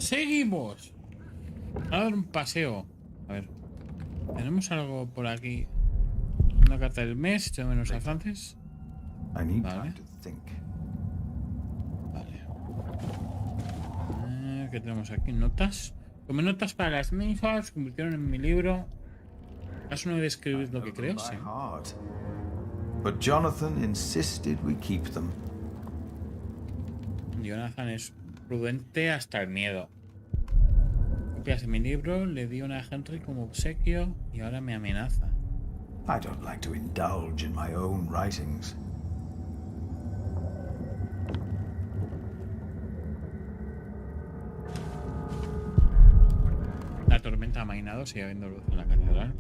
Seguimos. A dar un paseo. A ver. ¿Tenemos algo por aquí? Una carta del mes, hecho menos a Francis. Vale. Vale. ¿Qué tenemos aquí? Notas. Tomé notas para las misas, se convirtieron en mi libro. ¿Acaso no describir lo que creo? Sí. But Jonathan insisted we keep them. Jonathan es prudente hasta el miedo. Copias de mi libro, le di una a Henry como obsequio y ahora me amenaza. I don't like to indulge in my own writings. La tormenta ha amainado, sigue habiendo luz en la catedral,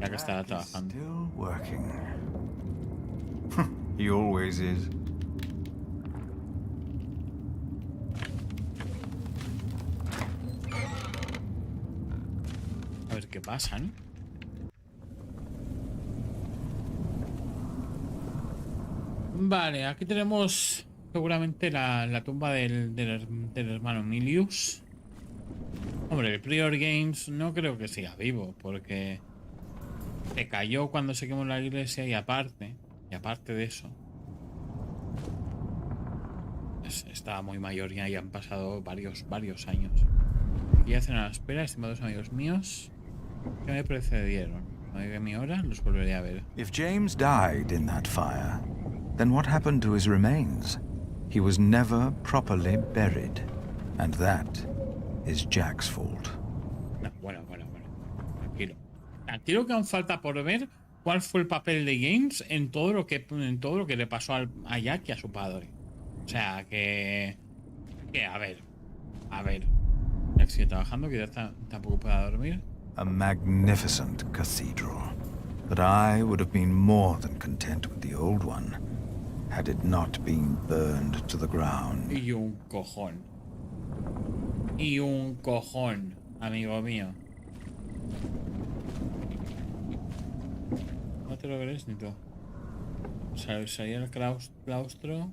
ya que estará trabajando. Still working. He always is. A ver qué pasa, ¿no? Vale, aquí tenemos seguramente la tumba del hermano Milius. Hombre, el Prior Games no creo que siga vivo, porque se cayó cuando se quemó la iglesia y aparte de eso, estaba muy mayor ya y han pasado varios años. Aquí hacen a la espera, estimados amigos míos, que me precedieron. Cuando llegue mi hora, los volveré a ver. If James died in that fire, then what happened to his remains? He was never properly buried, and that is Jack's fault. No, bueno. Tranquilo que aún falta por ver cuál fue el papel de James en todo lo que le pasó a Jack y a su padre. O sea, que a ver. Jack sigue trabajando, quizás tampoco pueda dormir. A magnificent cathedral, but I would have been more than content with the old one, had it not been burned to the ground. Y un cojón, amigo mío. No te lo crees ni tú. Salía el claustro,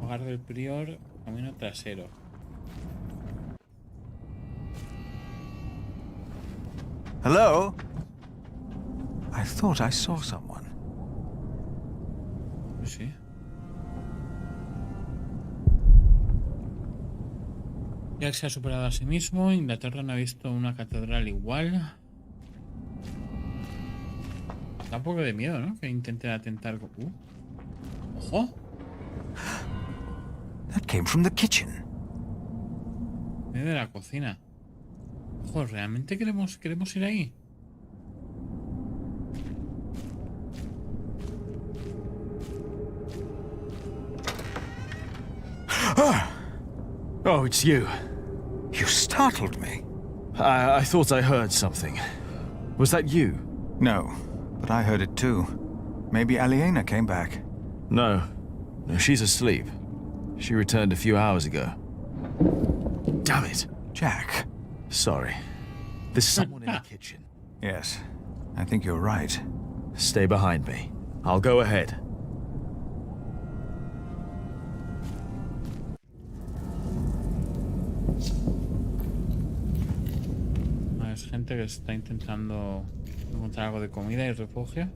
hogar del prior, camino trasero. Hello? I thought I saw someone. Sí. Jack se ha superado a sí mismo. Inglaterra no ha visto una catedral igual. Da un poco de miedo, ¿no? Que intenten atentar. ¡Ojo! That came from the kitchen. Viene de la cocina. Ojo, ¿realmente queremos ir ahí? Oh, it's you. You startled me. I thought I heard something. Was that you? No, but I heard it too. Maybe Aliena came back. No, she's asleep. She returned a few hours ago. Damn it. Jack. Sorry. There's someone in the kitchen. Yes, I think you're right. Stay behind me. I'll go ahead. Es gente que está intentando encontrar algo de comida y refugio.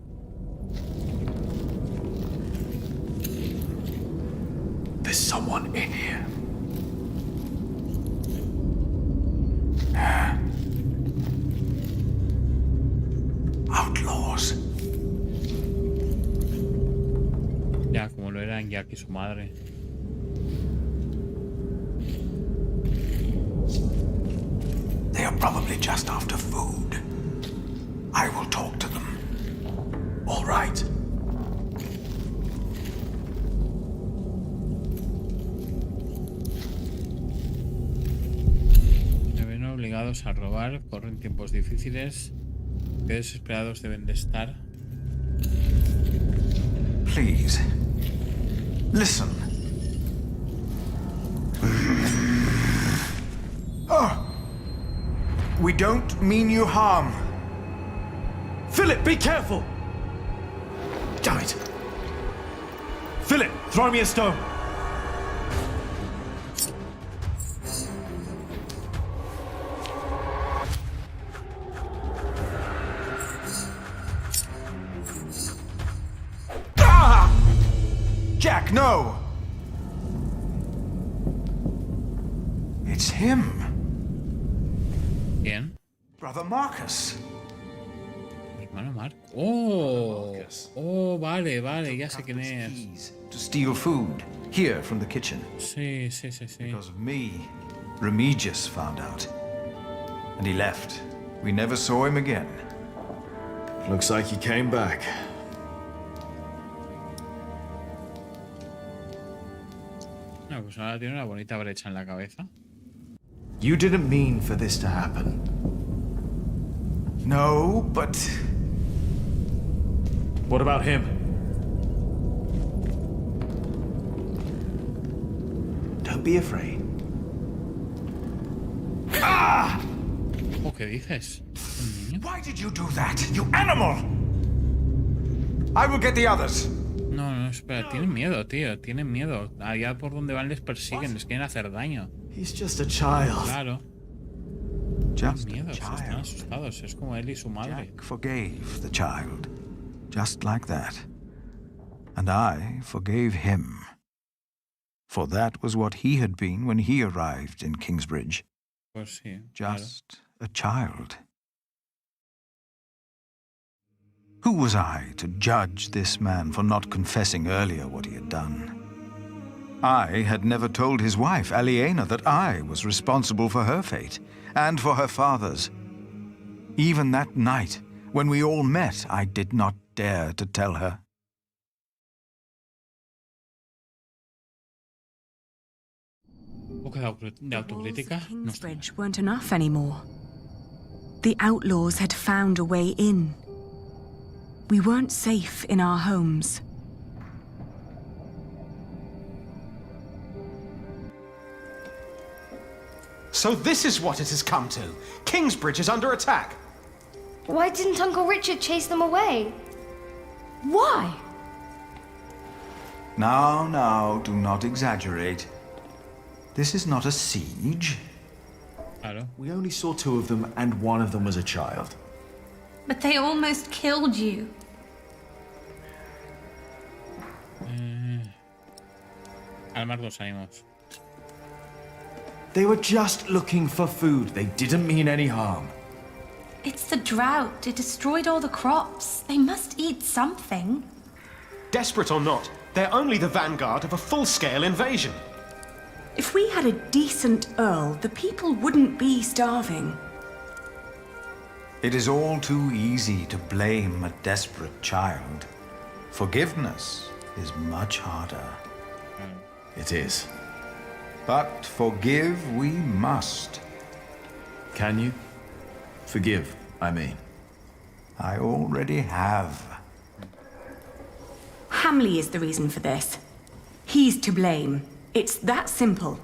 There's someone in here. Outlaws. Ya, como lo eran Jack y su madre. They are probably just after food. I will talk to them. All right. Se ven obligados a robar, corren tiempos difíciles. Qué desesperados deben de estar. Please, listen. We don't mean you harm. Philip, be careful! Damn it! Philip, throw me a stone! back, no! It's him, ¿Quién? Brother Marcus. Hermano Marco. Oh, oh, vale, vale, ya sé quién es. Keys to steal food here from the kitchen. Sí, sí, sí, sí. Because of me, Remigius found out. And he left. We never saw him again. Looks like he came back. No, pues ahora tiene una bonita brecha en la cabeza. You didn't mean for this to happen. No, but What about him? Don't be afraid. Oh, ¿qué dices? ¿Un niño? why did you do that, you animal? I will get the others. No, no, espera, tienen miedo, tío, tienen miedo. Allá por donde van les persiguen, les quieren hacer daño. He's just a child. Claro, tienen Just a miedo, están child. asustados. Es como él y su madre. Jack forgave the child, just like that. And I forgave him. For that was what he had been when he arrived in Kingsbridge. Pues sí, claro. Just a child. Who was I to judge this man for not confessing earlier what he had done? I had never told his wife, Aliena, that I was responsible for her fate, and for her father's. Even that night, when we all met, I did not dare to tell her. Un poco de autocrítica. No está mal. Kingsbridge weren't enough anymore. The outlaws had found a way in. We weren't safe in our homes. So this is what it has come to. Kingsbridge is under attack. Why didn't Uncle Richard chase them away? Why? Now, do not exaggerate. This is not a siege. Claro. We only saw two of them, and one of them was a child. But they almost killed you. Calmar los ánimos. They were just looking for food. They didn't mean any harm. It's the drought. It destroyed all the crops. They must eat something. Desperate or not, they're only the vanguard of a full-scale invasion. If we had a decent Earl, the people wouldn't be starving. It is all too easy to blame a desperate child. Forgiveness is much harder. It is. But forgive we must. Can you? Forgive, I mean. I already have. Hamley is the reason for this. He's to blame. It's that simple.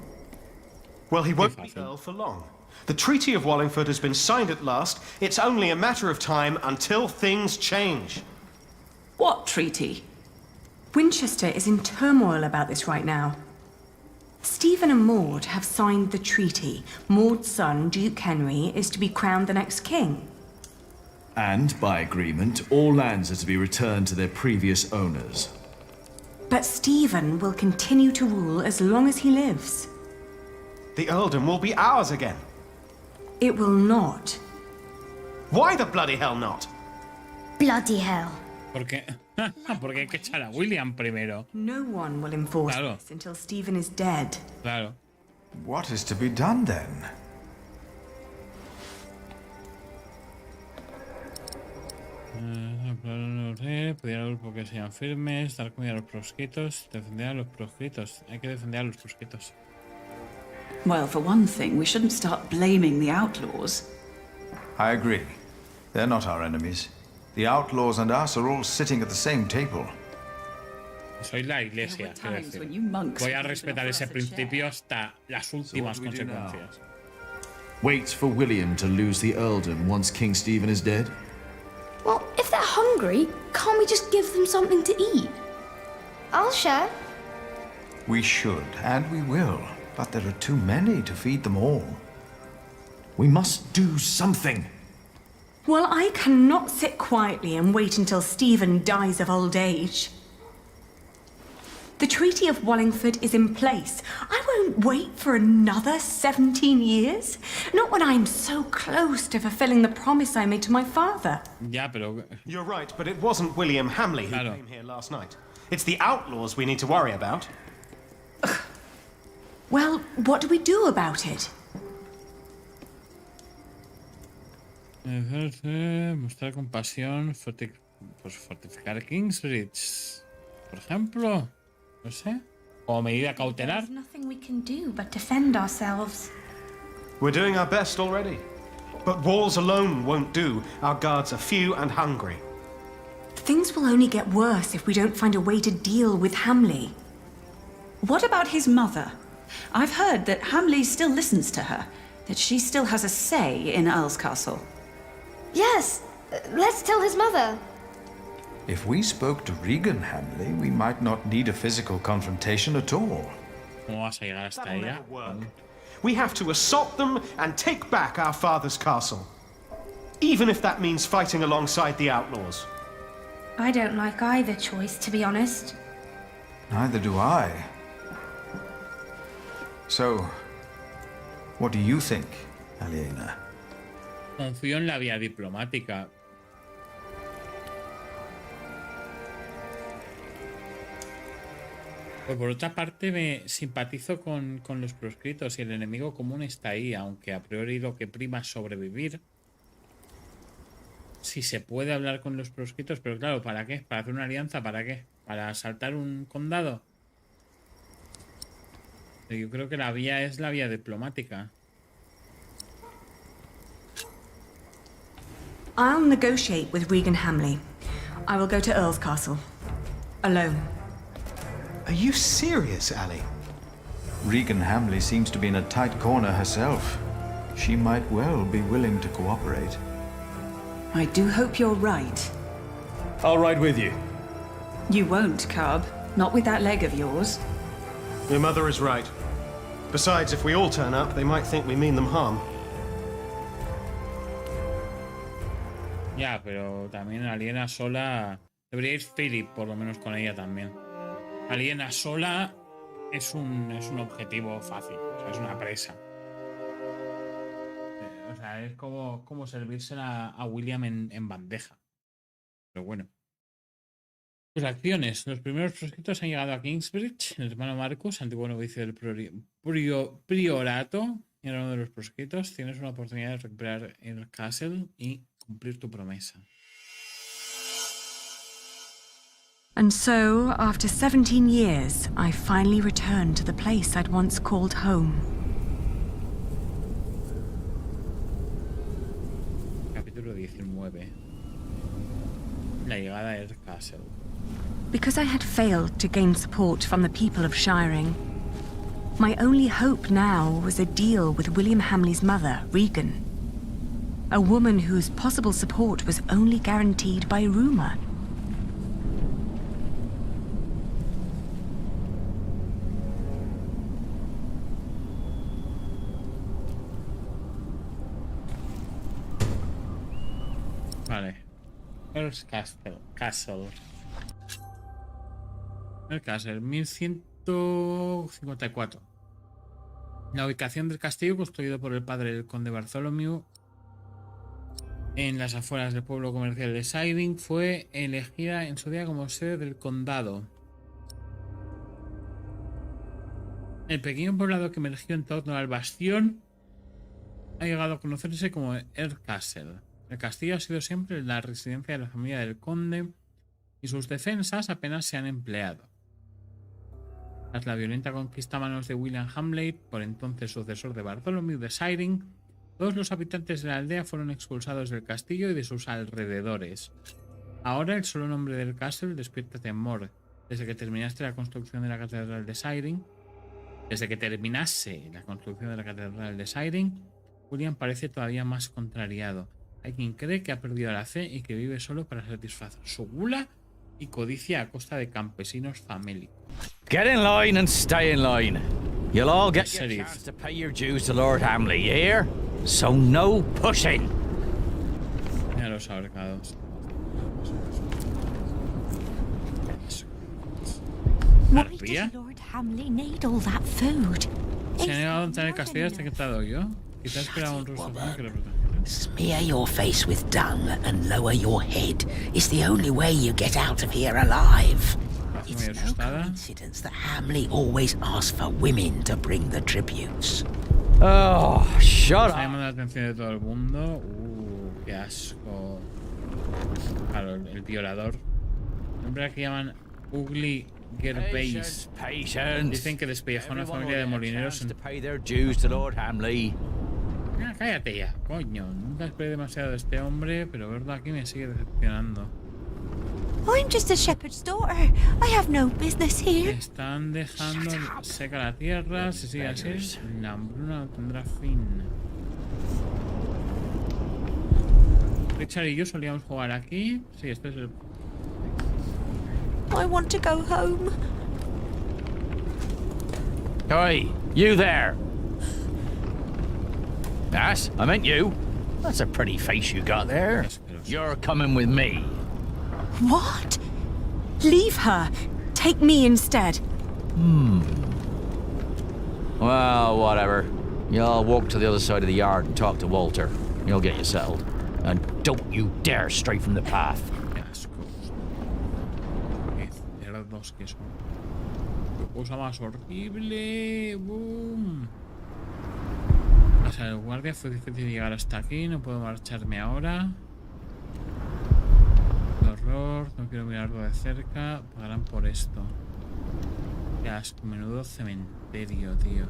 Well, he won't be fácil. Earl for long. The Treaty of Wallingford has been signed at last. It's only a matter of time until things change. What treaty? Winchester is in turmoil about this right now. Stephen and Maud have signed the treaty. Maud's son, Duke Henry, is to be crowned the next king. And, by agreement, all lands are to be returned to their previous owners. But Stephen will continue to rule as long as he lives. The earldom will be ours again. It will not. Why the bloody hell not? Bloody hell. Porque, porque hay que echar a William primero. No one will enforce Claro. this until Stephen is dead. Claro. What is to be done then? Pedir al grupo que sean firmes, dar comida a los proscritos, defender a los proscritos. Hay que defender a los proscritos. Well, for one thing, we shouldn't start blaming the outlaws. I agree. They're not our enemies. The outlaws and us are all sitting at the same table. Soy la There iglesia, were quiero times decir. when you monks Voy a were respetar giving ese us a chair. principio hasta las últimas do we do now? consecuencias. Wait for William to lose the earldom once King Stephen is dead? Well, if they're hungry, can't we just give them something to eat? I'll share. We should, and we will. But there are too many to feed them all. We must do something. Well, I cannot sit quietly and wait until Stephen dies of old age. The Treaty of Wallingford is in place. I won't wait for another 17 years. Not when I'm so close to fulfilling the promise I made to my father. Ya, pero... You're right, but it wasn't William Hamley who Claro. came here last night. It's the outlaws we need to worry about. Well, what do we do about it? Mostrar compasión, fortificar Kingsbridge, por ejemplo. No sé. Como medida cautelar. There's nothing we can do but defend ourselves. We're doing our best already. But walls alone won't do. Our guards are few and hungry. Things will only get worse if we don't find a way to deal with Hamley. What about his mother? I've heard that Hamley still listens to her, that she still has a say in Earl's Castle. Yes, let's tell his mother. If we spoke to Regan Hamley, we might not need a physical confrontation at all. ¿Cómo vas a llegar hasta That'll ella? never work. We have to assault them and take back our father's castle. Even if that means fighting alongside the outlaws. I don't like either choice, to be honest. Neither do I. So, what do you think, Aliena? Confío en la vía diplomática. Pero por otra parte, me simpatizo con los proscritos y el enemigo común está ahí, aunque a priori lo que prima es sobrevivir. Si se puede hablar con los proscritos, pero claro, ¿para qué? ¿Para hacer una alianza? ¿Para qué? ¿Para asaltar un condado? Yo creo que la vía es la vía diplomática. I'll negotiate with Regan Hamley. I will go to Earl's Castle. Alone. Are you serious, Ali? Regan Hamley seems to be in a tight corner herself. She might well be willing to cooperate. I do hope you're right. I'll ride with you. You won't, Cub. Not with that leg of yours. Your mother is right. Besides, if we all turn up, they might think we mean them harm. Ya, pero también Aliena sola... Debería ir Philip, por lo menos con ella también. Aliena sola es un objetivo fácil, o sea, es una presa. O sea, es como servírsela a William en bandeja. Pero bueno. Pues acciones. Los primeros proscritos han llegado a Kingsbridge. El hermano Marcus, antiguo novicio del priorato, y era uno de los proscritos. Tienes una oportunidad de recuperar el castle y cumplir tu promesa. And so, after 17 years, I finally returned to the place I'd once called home. Capítulo 19. La llegada a Earth Castle. Because I had failed to gain support from the people of Shiring, my only hope now was a deal with William Hamley's mother, Regan. A woman whose possible support was only guaranteed by rumor. Vale. Earth Castle. El Castle, 1154. La ubicación del castillo, construido por el padre del conde Bartholomew en las afueras del pueblo comercial de Siding, fue elegida en su día como sede del condado. El pequeño poblado que emergió en torno al bastión ha llegado a conocerse como Earth Castle. El castillo ha sido siempre la residencia de la familia del conde y sus defensas apenas se han empleado. Tras la violenta conquista a manos de William Hamley, por entonces sucesor de Bartholomew de Siding, todos los habitantes de la aldea fueron expulsados del castillo y de sus alrededores. Ahora el solo nombre del castle despierta temor. Desde que terminase la construcción de la catedral de Siding, William parece todavía más contrariado. Hay quien cree que ha perdido la fe y que vive solo para satisfacer su gula y codicia a costa de campesinos famélicos. Get in line and stay in line. You'll all get your Sheriff. chance to pay your dues to Lord Hamley, you hear? So no pushing. Mira los ahorcados. Why ¿Arpía? does Lord Hamley need all that food? Se ha negado a entrar en el castillo hasta que he entrado yo. Quizás esperaba un rostro que lo protegiera. Smear your face with dung and lower your head. It's the only way you get out of here alive. It's no coincidence that Hamley always asks for women to bring the tributes. Oh, shut Está up. llamando la atención de todo el mundo. Qué asco. Claro, el violador. Nombre al que llaman Ugly Gerbase. Patience. Dicen que despellejó a una familia de molineros en... to pay their dues to Lord Hamley. Ah, cállate ya, coño. Nunca esperé demasiado de este hombre, pero verdad aquí me sigue decepcionando. I'm just a shepherd's daughter. I have no business here. Están dejando seca la tierra. Si sigue así, la hambruna no tendrá fin. Richard y yo solíamos jugar aquí. Sí, este es el... I want to go home. Hey, you there. Yes, I meant you. That's a pretty face you got there. You're coming with me. What? Leave her. Take me instead. Well, whatever. You'll walk to the other side of the yard and talk to Walter. He'll get you settled. And don't you dare stray from the path. Qué asco. Qué cerdos que son. Qué cosa más horrible. Boom. O sea, el guardia fue difícil llegar hasta aquí. No puedo marcharme ahora. Qué horror. No quiero mirarlo de cerca. Pagarán por esto. Qué asco. Menudo cementerio, tío.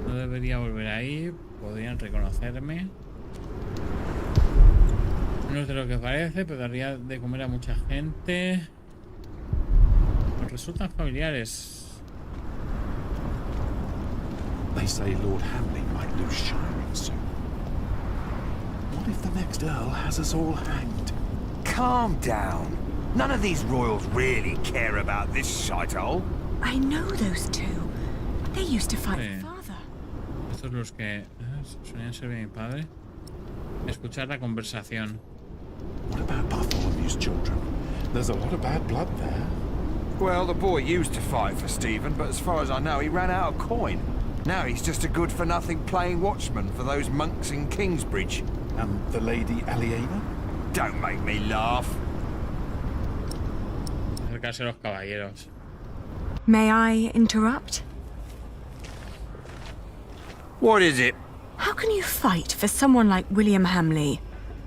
No debería volver ahí. Podrían reconocerme. Menos de lo que parece, pero daría de comer a mucha gente. Nos resultan familiares. They say Lord Hamley might lose shining soon. What if the next Earl has us all hanged? Calm down. None of these royals really care about this shithole. I know those two. They used to fight Sí. father. Estos los que solían ser de mi padre. Escuchar la conversación. What about Bartholomew's children? There's a lot of bad blood there. Well, the boy used to fight for Stephen, but as far as I know, he ran out of coin. Now he's just a good-for-nothing playing watchman for those monks in Kingsbridge. And the Lady Aliena? Don't make me laugh. Acercarse a los caballeros. May I interrupt? What is it? How can you fight for someone like William Hamley?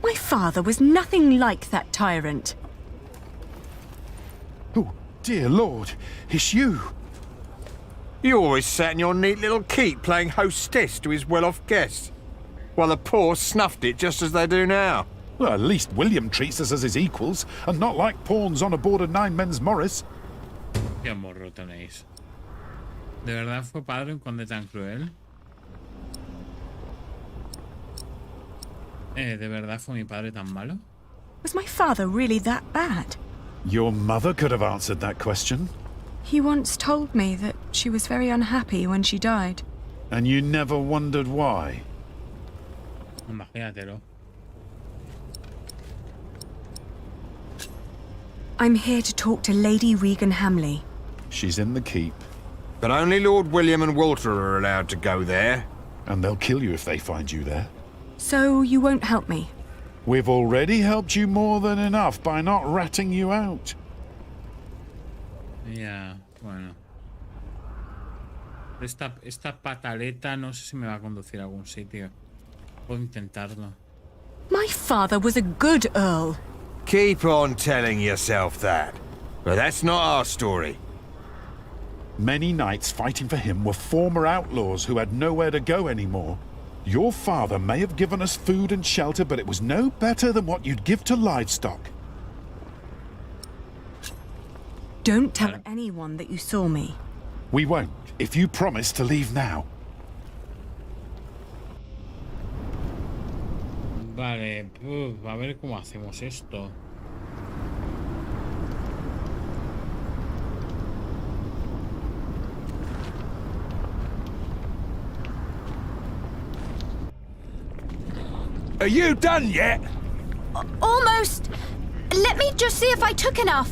My father was nothing like that tyrant. Oh, dear Lord, it's you. You always sat in your neat little keep playing hostess to his well-off guests, while the poor snuffed it just as they do now. Well, at least William treats us as his equals, and not like pawns on a board of nine men's Morris. Qué morro tenéis. ¿De verdad fue padre un conde tan cruel? ¿De verdad fue mi padre tan malo? Was my father really that bad? Your mother could have answered that question. He once told me that she was very unhappy when she died. And you never wondered why? Imagínatelo. I'm here to talk to Lady Regan Hamley. She's in the keep. But only Lord William and Walter are allowed to go there. And they'll kill you if they find you there. So you won't help me? We've already helped you more than enough by not ratting you out. Ya, bueno. Esta pataleta no sé si me va a conducir a algún sitio. Puedo intentarlo. My father was a good earl. Keep on telling yourself that. But that's not our story. Many knights fighting for him were former outlaws who had nowhere to go anymore. Your father may have given us food and shelter, but it was no better than what you'd give to livestock. Don't tell anyone that you saw me. We won't, if you promise to leave now. Vale, a ver cómo hacemos esto. Are you done yet? Almost. Let me just see if I took enough.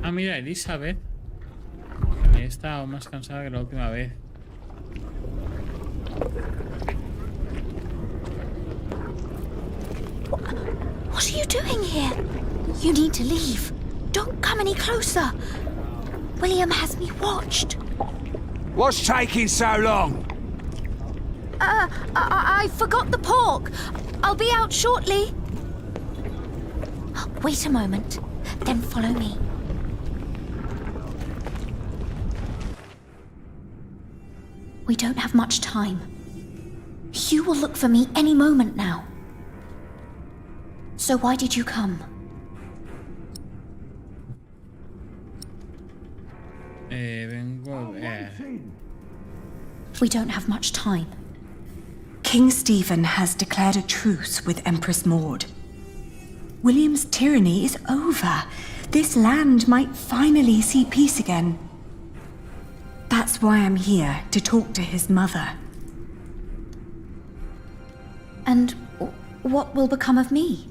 Ah, mira, Elizabeth. He estado más cansada que la última vez. What are you doing here? You need to leave. Don't come any closer. William has me watched. What's taking so long? I forgot the pork. I'll be out shortly. Wait a moment, then follow me. We don't have much time. Hugh will look for me any moment now. So why did you come? We don't have much time. King Stephen has declared a truce with Empress Maud. William's tyranny is over. This land might finally see peace again. That's why I'm here, to talk to his mother. And what will become of me?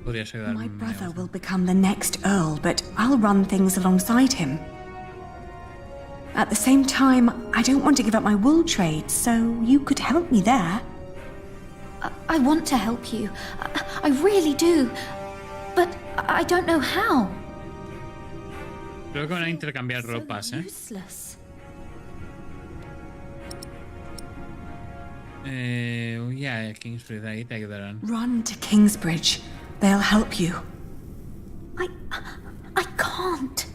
My brother will become the next Earl, but I'll run things alongside him. At the same time, I don't want to give up my wool trade, so you could help me there. I want to help you. I really do. But I don't know how. Creo que van a intercambiar ropas, ¿eh? Useless. Ya, Kingsbridge, ahí te ayudarán. Run to Kingsbridge. They'll help you. I can't.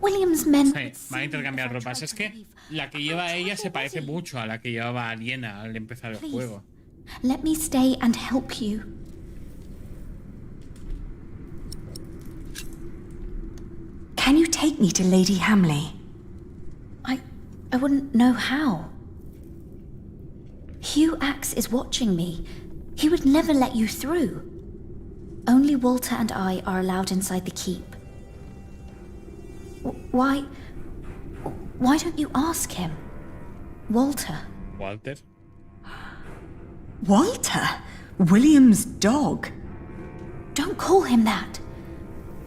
William's men. Sí, van a intercambiar ropas. Es que la que lleva ella se parece mucho a la que llevaba Aliena al empezar el juego. Let me stay and help you. Can you take me to Lady Hamley? I wouldn't know how. Hugh Axe is watching me. He would never let you through. Only Walter and I are allowed inside the keep. Why don't you ask him? Walter. Walter? Walter? William's dog? Don't call him that.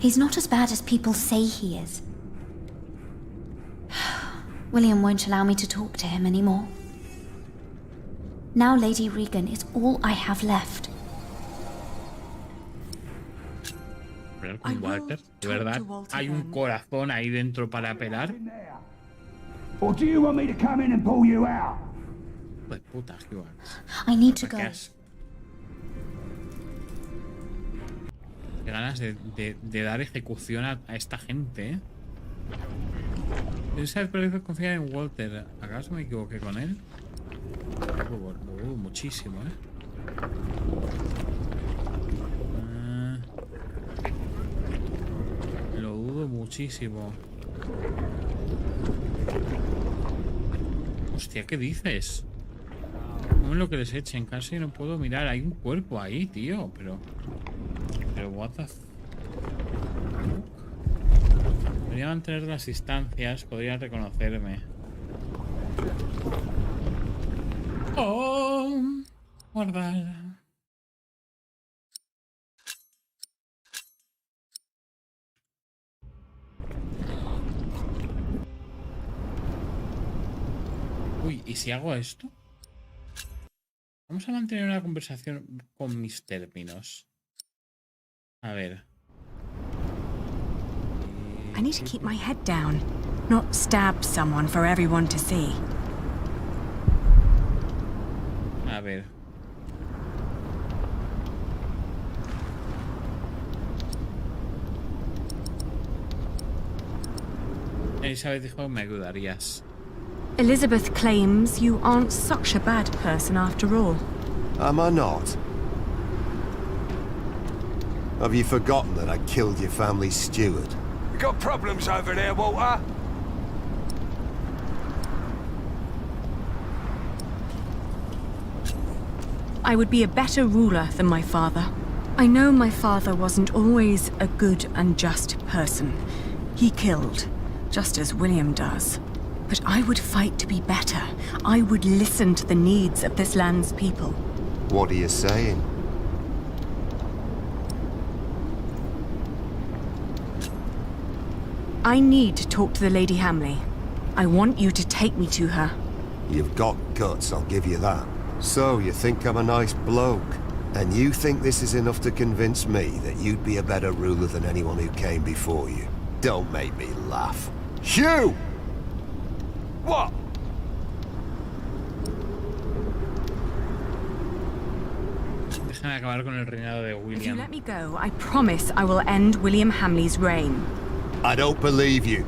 He's not as bad as people say he is. William won't allow me to talk to him anymore. Now Lady Regan is all I have left. Hablar con Walter, de verdad, hay un corazón ahí dentro para pelar. Or do you want me to come in and pull you out? Pues puta, Hugh. I need to go. Qué ganas de dar ejecución a esta gente, ¿eh? ¿Sabes por qué confiar en Walter? ¿Acaso me equivoqué con él? Lo dudo muchísimo, ¿eh? Lo dudo muchísimo. Hostia, ¿qué dices? No es lo que les echen, casi no puedo mirar. Hay un cuerpo ahí, tío, pero what the fuck. Podría mantener las distancias, podría reconocerme. Oh, guardar. Uy, ¿y si hago esto? Vamos a mantener una conversación con mis términos. A ver. I need to keep my head down, not stab someone for everyone to see. A ver. Elizabeth dijo, me ayudarías. Elizabeth claims you aren't such a bad person after all. Am I not? Have you forgotten that I killed your family's steward? You got problems over there, Walter? I would be a better ruler than my father. I know my father wasn't always a good and just person. He killed, just as William does. But I would fight to be better. I would listen to the needs of this land's people. What are you saying? I need to talk to the Lady Hamley. I want you to take me to her. You've got guts, I'll give you that. So, you think I'm a nice bloke? And you think this is enough to convince me that you'd be a better ruler than anyone who came before you? Don't make me laugh. Hugh! What? Déjame acabar con el reinado de If you William. let me go, I promise I will end William Hamley's reign. I don't believe you.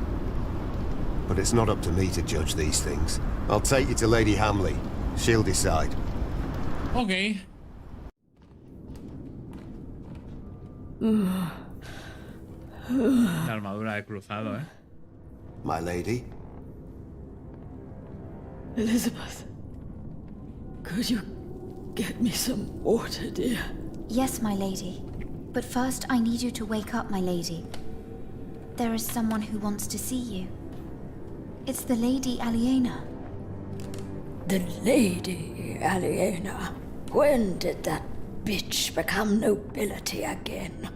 But it's not up to me to judge these things. I'll take you to Lady Hamley. She'll decide. Ok. La armadura de cruzado, ¿eh? My lady? Elizabeth, could you get me some water, dear? Yes, my lady. But first, I need you to wake up, my lady. There is someone who wants to see you. It's the Lady Aliena. The Lady Aliena? When did that bitch become nobility again?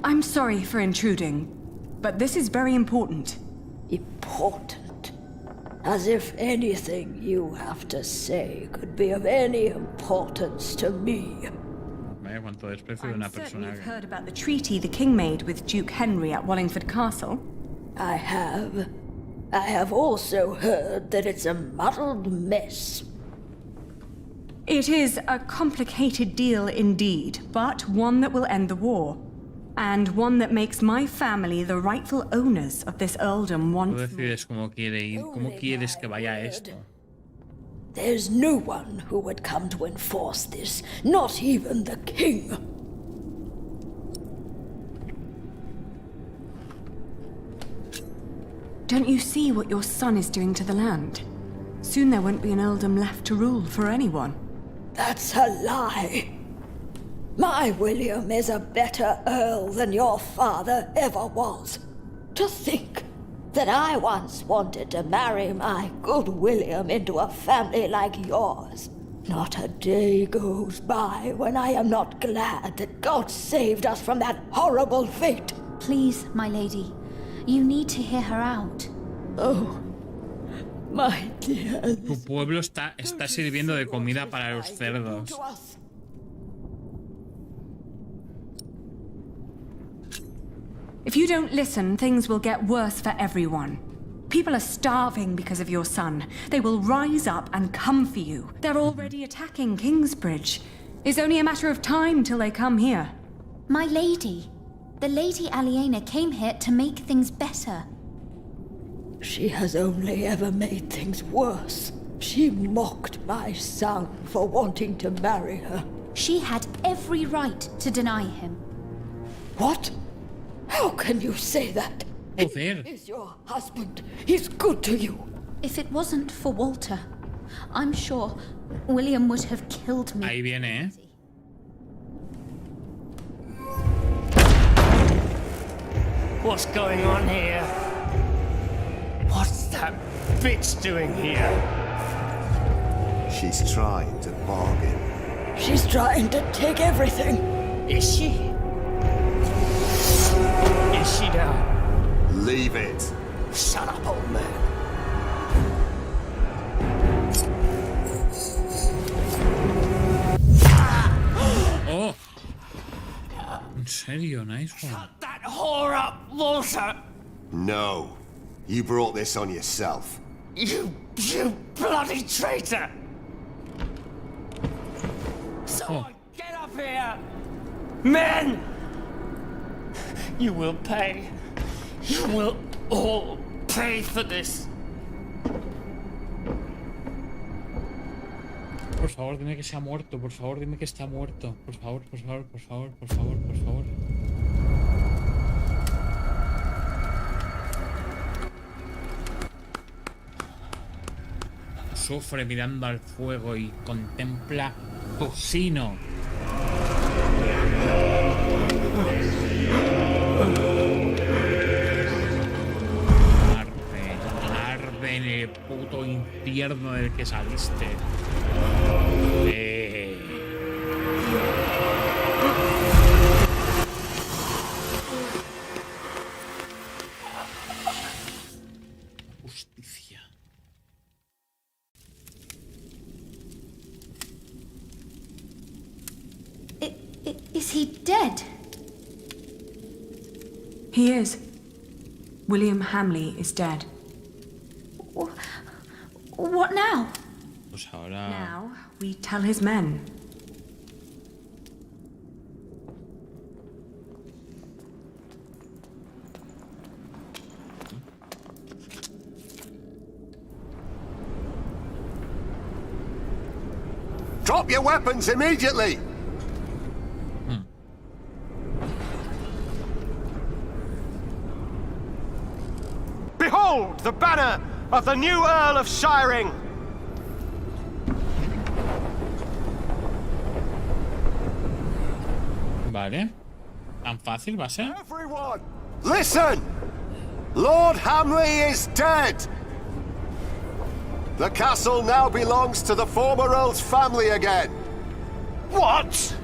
I'm sorry for intruding, but this is very important. Important? As if anything you have to say could be of any importance to me. Vaya cuánto desprecio de una persona. You've heard about the treaty the king made with Duke Henry at Wallingford Castle. I have. I have also heard that it's a muddled mess. It is a complicated deal indeed, but one that will end the war. And one that makes my family the rightful owners of this earldom once more. Tú decides cómo quiere ir, cómo quieres que vaya esto. There's no one who would come to enforce this, not even the king. Don't you see what your son is doing to the land? Soon there won't be an earldom left to rule for anyone. That's a lie. My William is a better earl than your father ever was. To think that I once wanted to marry my good William into a family like yours. Not a day goes by when I am not glad that God saved us from that horrible fate. Please, my lady, you need to hear her out. Oh, my dear. Tu pueblo está sirviendo de comida para los cerdos. If you don't listen, things will get worse for everyone. People are starving because of your son. They will rise up and come for you. They're already attacking Kingsbridge. It's only a matter of time till they come here. My lady, the Lady Aliena came here to make things better. She has only ever made things worse. She mocked my son for wanting to marry her. She had every right to deny him. What? How can you say that? Joder. He is your husband. He's good to you. If it wasn't for Walter, I'm sure William would have killed me. Ahí viene, ¿eh? What's going on here? What's that bitch doing here? She's trying to bargain. She's trying to take everything. Is she? Is she now? Leave it. Shut up, old man. Oh. En serio, nice one. Shut that whore up, Walter. No. You brought this on yourself. You bloody traitor! Someone get up here! Men! You will pay. You will all pay for this. Por favor, dime que se ha muerto. Por favor, dime que está muerto. Por favor, por favor, por favor, por favor, por favor. Sufre mirando al fuego y contempla tocino. Arde en el puto infierno del que saliste. Is he dead? He is. William Hamley is dead. What now? Pues ahora... Now we tell his men. Drop your weapons immediately! Behold the banner of the new Earl of Shiring! Vale. ¿Tan fácil va a ser? Everyone, listen! Lord Hamley is dead! The castle now belongs to the former Earl's family again. What?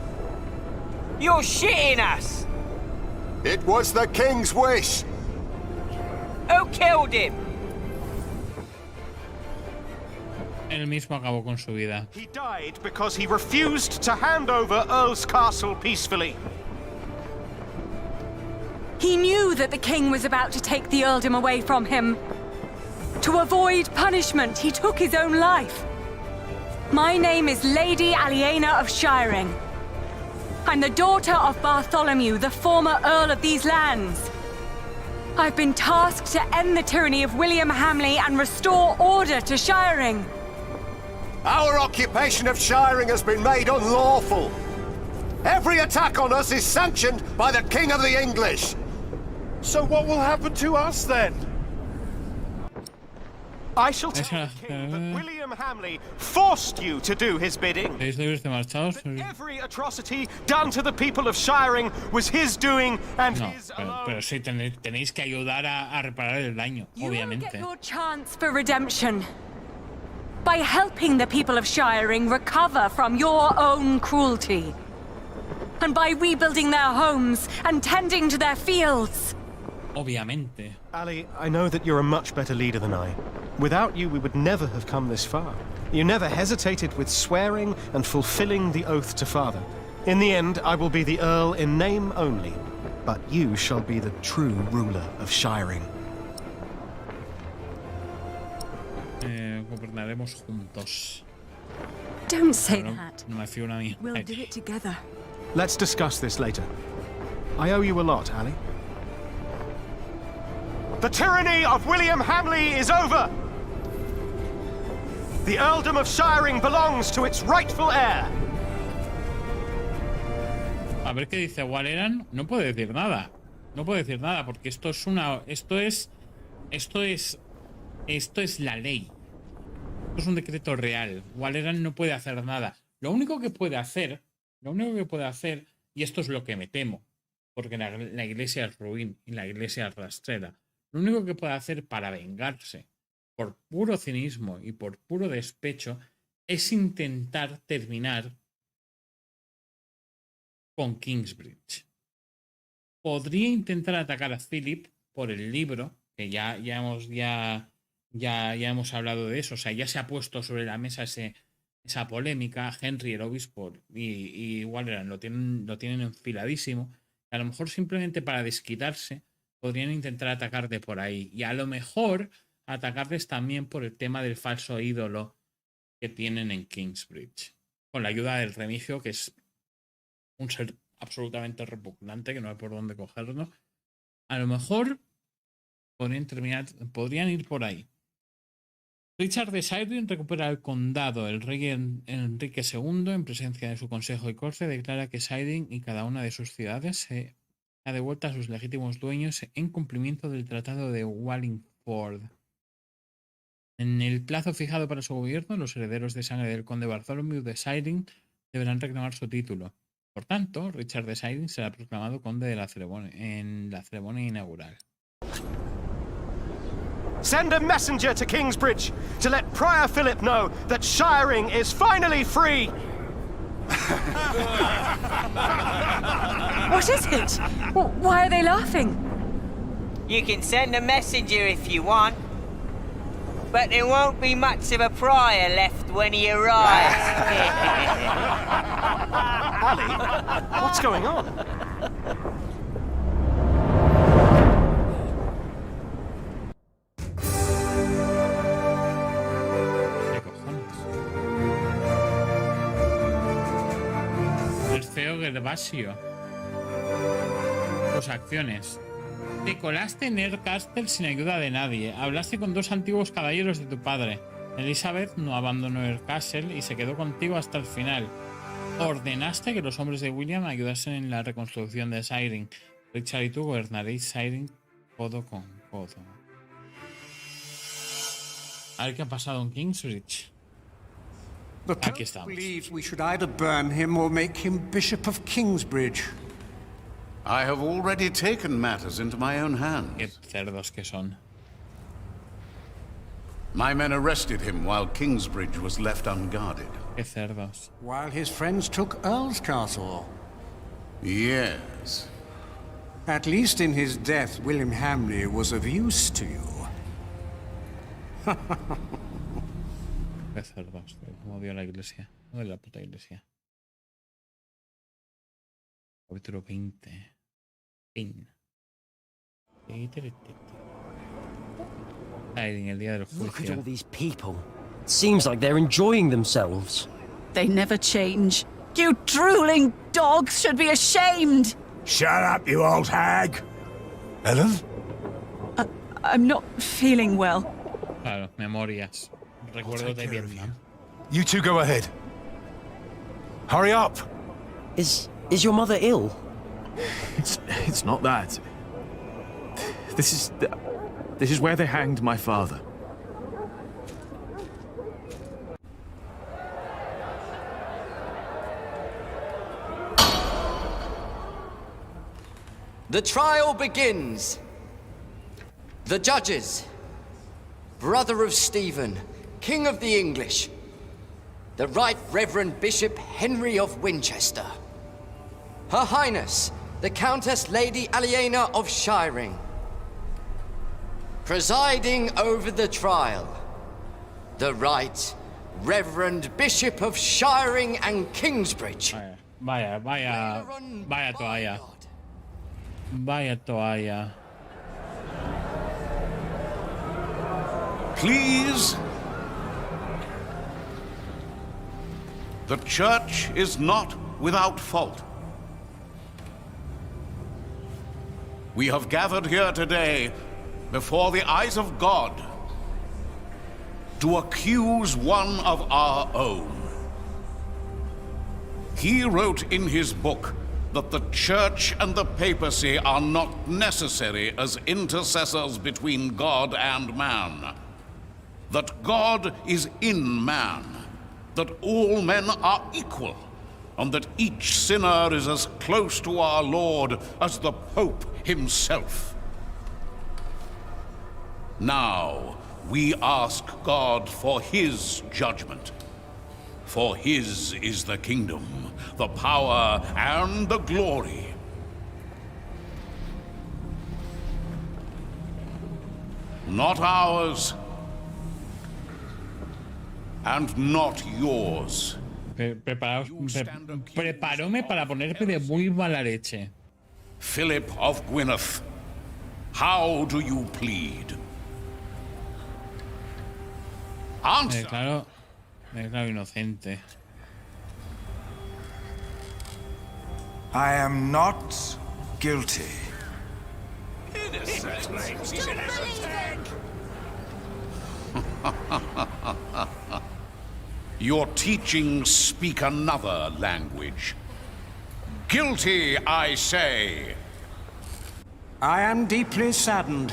You're shitting us! It was the King's wish. Who killed him? Él mismo acabó con su vida. He died because he refused to hand over Earl's Castle peacefully. He knew that the king was about to take the earldom away from him. To avoid punishment, he took his own life. My name is Lady Aliena of Shiring. I'm the daughter of Bartholomew, the former Earl of these lands. I've been tasked to end the tyranny of William Hamley and restore order to Shiring. Our occupation of Shiring has been made unlawful. Every attack on us is sanctioned by the King of the English. So what will happen to us then? I shall tell the king that William Hamley forced you to do his bidding. That every atrocity done to the people of Shiring was his doing and his alone. Pero sí, tenéis que ayudar a reparar el daño, obviamente. You get your chance for redemption. By helping the people of Shiring recover from your own cruelty. And by rebuilding their homes and tending to their fields. Obviamente. Ali, I know that you're a much better leader than I. Without you, we would never have come this far. You never hesitated with swearing and fulfilling the oath to father. In the end, I will be the Earl in name only, but you shall be the true ruler of Shiring. Gobernaremos juntos. Don't say that. No me fío una mía. We'll do it together. Let's discuss this later. I owe you a lot, Ali. The tyranny of William Hamley is over! The earldom of Shiring belongs to its rightful heir. A ver qué dice Waleran. No puede decir nada. No puede decir nada porque esto es una... Esto es la ley. Esto es un decreto real. Waleran no puede hacer nada. Lo único que puede hacer, y esto es lo que me temo, porque la iglesia es ruin y la iglesia es rastrera. Lo único que puede hacer para vengarse, por puro cinismo y por puro despecho, es intentar terminar con Kingsbridge. Podría intentar atacar a Philip por el libro, que ya hemos hablado de eso. O sea, ya se ha puesto sobre la mesa esa polémica. Henry, el obispo, y Waleran lo tienen enfiladísimo. A lo mejor simplemente para desquitarse podrían intentar atacar de por ahí. Y a lo mejor atacarles también por el tema del falso ídolo que tienen en Kingsbridge. Con la ayuda del Remigio, que es un ser absolutamente repugnante, que no hay por dónde cogerlo. A lo mejor podrían ir por ahí. Richard de Siding recupera el condado. El rey Enrique II, en presencia de su consejo y corte, declara que Siding y cada una de sus ciudades se ha devuelto a sus legítimos dueños en cumplimiento del Tratado de Wallingford. En el plazo fijado para su gobierno, los herederos de sangre del conde Bartholomew de Siding deberán reclamar su título. Por tanto, Richard de Siding será proclamado conde de en la ceremonia inaugural. Send a messenger to Kingsbridge to let Prior Philip know that Shiring is finally free. What is it? Why are they laughing? You can send a messenger if you want, but there won't be much of a prior left when he arrives. Ali, what's going on? ¿Qué cojones? El feo Gervasio. Tus acciones. Te colaste en Air Castle sin ayuda de nadie. Hablaste con dos antiguos caballeros de tu padre. Elizabeth no abandonó Air Castle y se quedó contigo hasta el final. Ordenaste que los hombres de William ayudasen en la reconstrucción de Siren. Richard y tú gobernaréis Siren codo con codo. A ver qué ha pasado en Kingsbridge. Aquí estamos. Believes we should either burn him or make him Bishop of Kingsbridge. I have already taken matters into my own hands. Qué cerdos que son. My men arrested him while Kingsbridge was left unguarded. Qué cerdos. While his friends took Earl's Castle. Yes. At least in his death, William Hamley was of use to you. Qué cerdos. Como odio a la iglesia. No de la puta iglesia. Capítulo 20. Fin. En el día del Look at juicio. all these people. Seems like they're enjoying themselves. They never change. You drooling dogs should be ashamed! Shut up, you old hag! Ellen? I'm not feeling well. Claro, memorias. Recuerdos de Vietnam. You two go ahead. Hurry up! Is your mother ill? It's not that. This is where they hanged my father. The trial begins. The judges. Brother of Stephen, King of the English. The Right Reverend Bishop Henry of Winchester. Her Highness, the Countess Lady Aliena of Shiring. Presiding over the trial, the Right Reverend Bishop of Shiring and Kingsbridge. Vaya toalla. Vaya toalla. Please. The church is not without fault. We have gathered here today before the eyes of God to accuse one of our own. He wrote in his book that the church and the papacy are not necessary as intercessors between God and man. That God is in man, that all men are equal, and that each sinner is as close to our Lord as the Pope himself. Now, we ask God for his judgment. For his is the kingdom, the power, and the glory. Not ours, and not yours. Preparóme para ponerme de muy mala leche. Philip of Gwynedd, how do you plead? Answer. Me declaro inocente. I am not guilty. Your teachings speak another language. Guilty, I say. I am deeply saddened.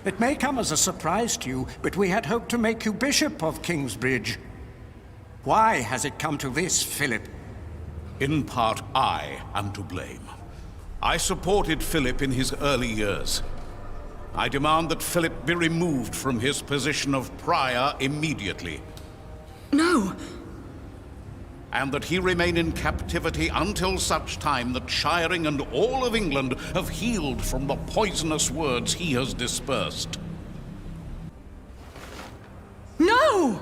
It may come as a surprise to you, but we had hoped to make you Bishop of Kingsbridge. Why has it come to this, Philip? In part, I am to blame. I supported Philip in his early years. I demand that Philip be removed from his position of prior immediately. No! And that he remain in captivity until such time that Shiring and all of England have healed from the poisonous words he has dispersed. No!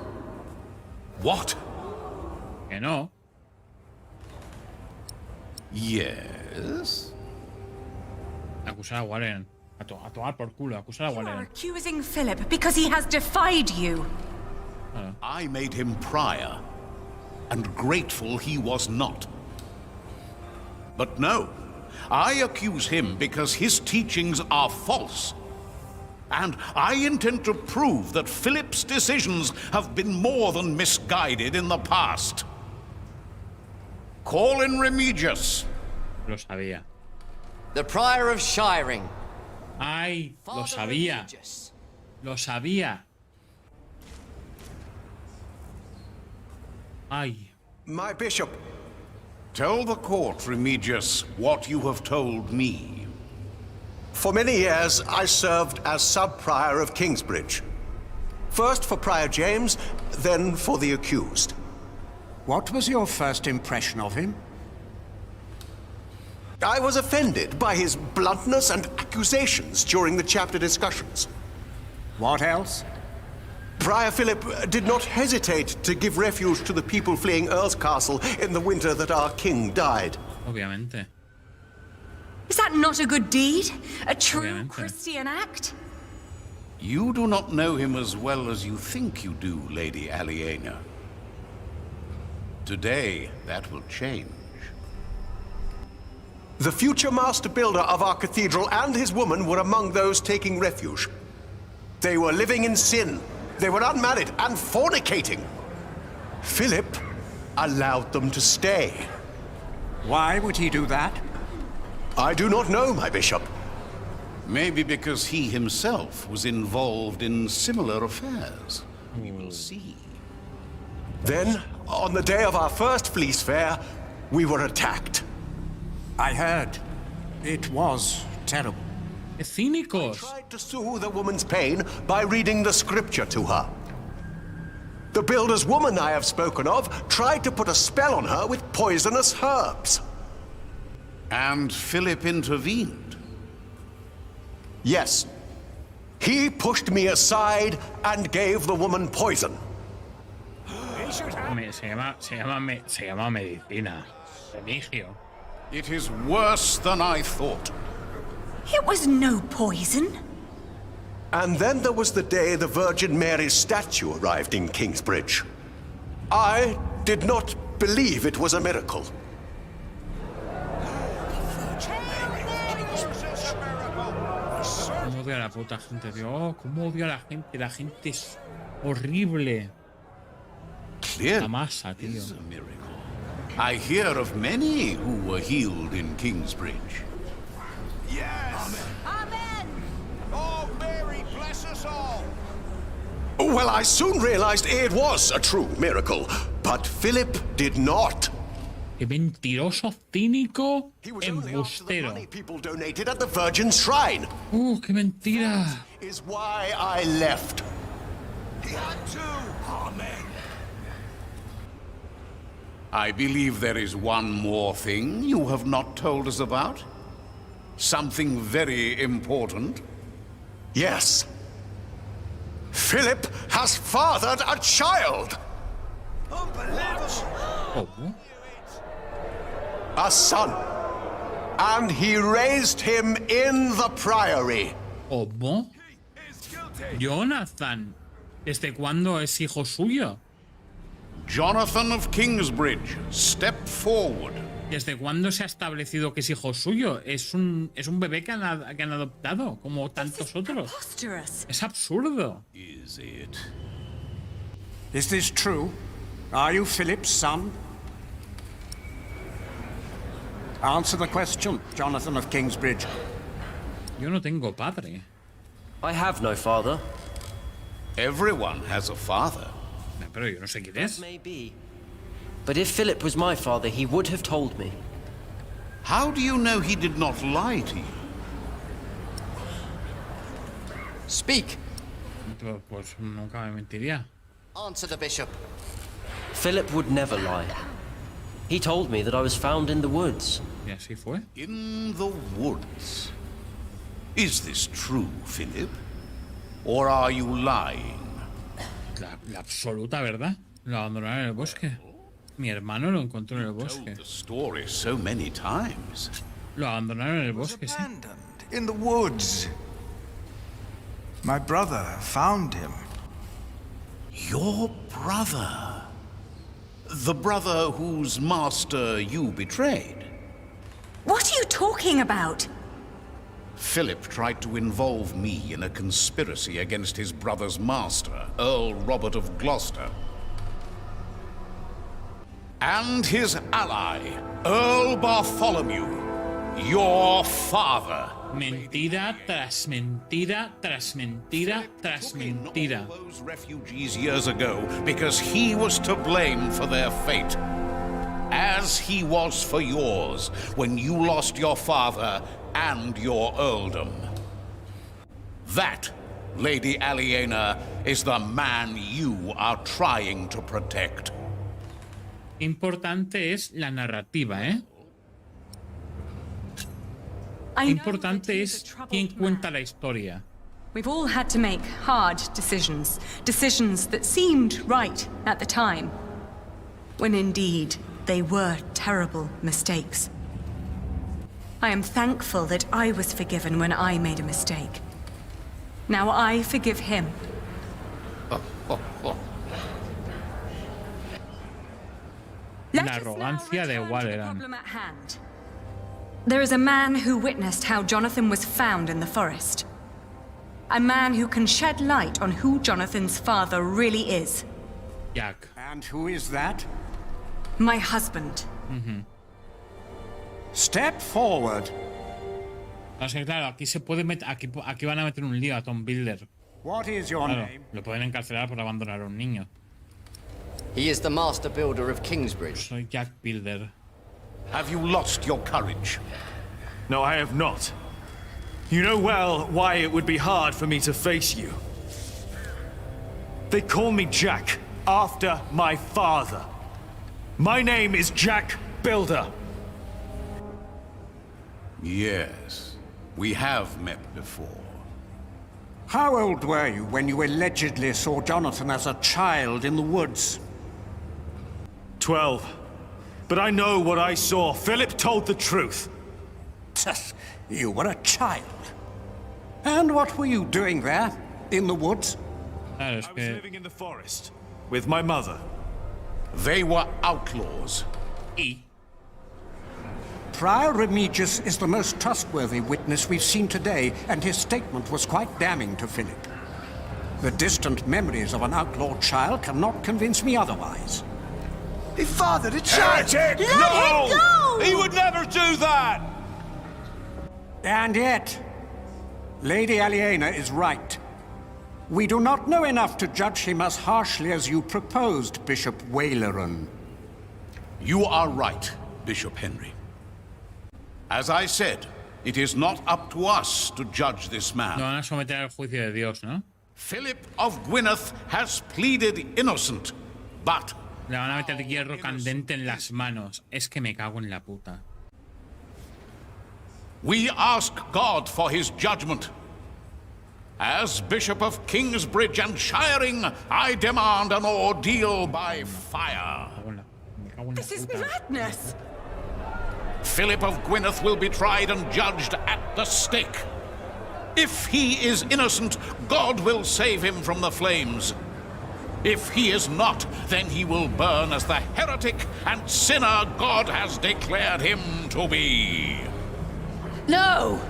What? Que no. Yes? Acusar a Warren. A tomar por culo, acusar a You are Warren. accusing Philip because he has defied you. I made him prior, and grateful he was not. But no, I accuse him because his teachings are false. And I intend to prove that Philip's decisions have been more than misguided in the past. Call in Remigius. Lo sabía. The Prior of Shiring. Ay, lo sabía. Lo sabía. Ay. My bishop. Tell the court, Remigius, what you have told me. For many years, I served as sub-prior of Kingsbridge. First for Prior James, then for the accused. What was your first impression of him? I was offended by his bluntness and accusations during the chapter discussions. What else? Prior Philip did not hesitate to give refuge to the people fleeing Earl's Castle in the winter that our king died. Obviamente. Is that not a good deed? A true Obviamente. Christian act? You do not know him as well as you think you do, Lady Aliena. Today, that will change. The future master builder of our cathedral and his woman were among those taking refuge. They were living in sin. They were unmarried and fornicating. Philip allowed them to stay. Why would he do that? I do not know, my bishop. Maybe because he himself was involved in similar affairs. We will see. Then, on the day of our first fleece fair, we were attacked. I heard. It was terrible. Cínicos. I tried to soothe the woman's pain by reading the scripture to her. The builder's woman I have spoken of tried to put a spell on her with poisonous herbs. And Philip intervened. Yes. He pushed me aside and gave the woman poison. Se llama medicina. Remigio. It is worse than I thought. It was no poison. And then there was the day the Virgin Mary's statue arrived in Kingsbridge. I did not believe it was a miracle. Cómo odio a la puta gente, tío. Oh, cómo odio a la gente. La gente es horrible. Clearly, La masa, tío. is a miracle. I hear of many who were healed in Kingsbridge. Yes! Amen! Oh, Mary, bless us all! Well, I soon realized it was a true miracle, but Philip did not. Qué mentiroso, cínico, He was only after the embustero. money people donated at the Virgin's Shrine. Qué mentira. Is why I left. He had to! Amen! I believe there is one more thing you have not told us about. Something very important. Yes. Philip has fathered a child. Oh, A son. And he raised him in the priory. ¿Cómo? Jonathan. ¿Desde cuándo es hijo suyo? Jonathan of Kingsbridge, step forward. ¿Desde cuándo se ha establecido que es hijo suyo? Es un bebé que han adoptado, como tantos otros. Es absurdo. Is it? Is this true? Are you Philip's son? Answer the question, Jonathan of Kingsbridge. Yo no tengo padre. I have no father. Everyone has a father. No, pero yo no sé quién es. Maybe. But if Philip was my father, he would have told me. How do you know he did not lie to you? Speak. Pues nunca me mentiría. Answer the bishop. Philip would never lie. He told me that I was found in the woods. Y así fue. In the woods. Is this true, Philip? Or are you lying? La absoluta verdad. Lo abandonaron en el bosque. Mi hermano lo encontró en el Told bosque. the story so many times. Lo abandonaron en el bosque, sí. In the woods. My brother found him. Your brother? The brother whose master you betrayed? What are you talking about? Philip tried to involve me in a conspiracy against his brother's master, Earl Robert of Gloucester. And his ally, Earl Bartholomew, your father. Mentira tras mentira tras mentira tras mentira. Those refugees years ago because he was to blame for their fate. As he was for yours when you lost your father and your earldom. That, Lady Aliena, is the man you are trying to protect. Importante es la narrativa, ¿eh? Importante es quién cuenta la historia. We've all had to make hard decisions. Decisions that seemed right at the time. When indeed, they were terrible mistakes. I am thankful that I was forgiven when I made a mistake. Now I forgive him. La arrogancia de Walleran. Problem at hand. There is a man who witnessed how Jonathan was found in the forest. A man who can shed light on who Jonathan's father really is. Jack. And who is that? My husband. Step forward. O sea, claro, aquí se puede meter, aquí van a meter un lío a Tom Builder. What is your Claro, name? lo pueden encarcelar por abandonar a un niño. He is the master builder of Kingsbridge. Soy Jack Builder. Have you lost your courage? No, I have not. You know well why it would be hard for me to face you. They call me Jack, after my father. My name is Jack Builder. Yes, we have met before. How old were you when you allegedly saw Jonathan as a child in the woods? 12. But I know what I saw. Philip told the truth. You were a child. And what were you doing there, in the woods? I was living in the forest, with my mother. They were outlaws. Prior Remigius is the most trustworthy witness we've seen today, and his statement was quite damning to Philip. The distant memories of an outlawed child cannot convince me otherwise. He fathered a child! Let him go! He would never do that! And yet, Lady Aliena is right. We do not know enough to judge him as harshly as you proposed, Bishop Waleran. You are right, Bishop Henry. As I said, it is not up to us to judge this man. Lo van a someter al juicio de Dios, ¿no? Philip of Gwynedd has pleaded innocent, but... Le van a meter hierro candente en las manos. Es que me cago en la puta. We ask God for his judgment. As Bishop of Kingsbridge and Shiring, I demand an ordeal by fire. This is madness! Philip of Gwynedd will be tried and judged at the stake. If he is innocent, God will save him from the flames. If he is not, then he will burn as the heretic and sinner God has declared him to be. No!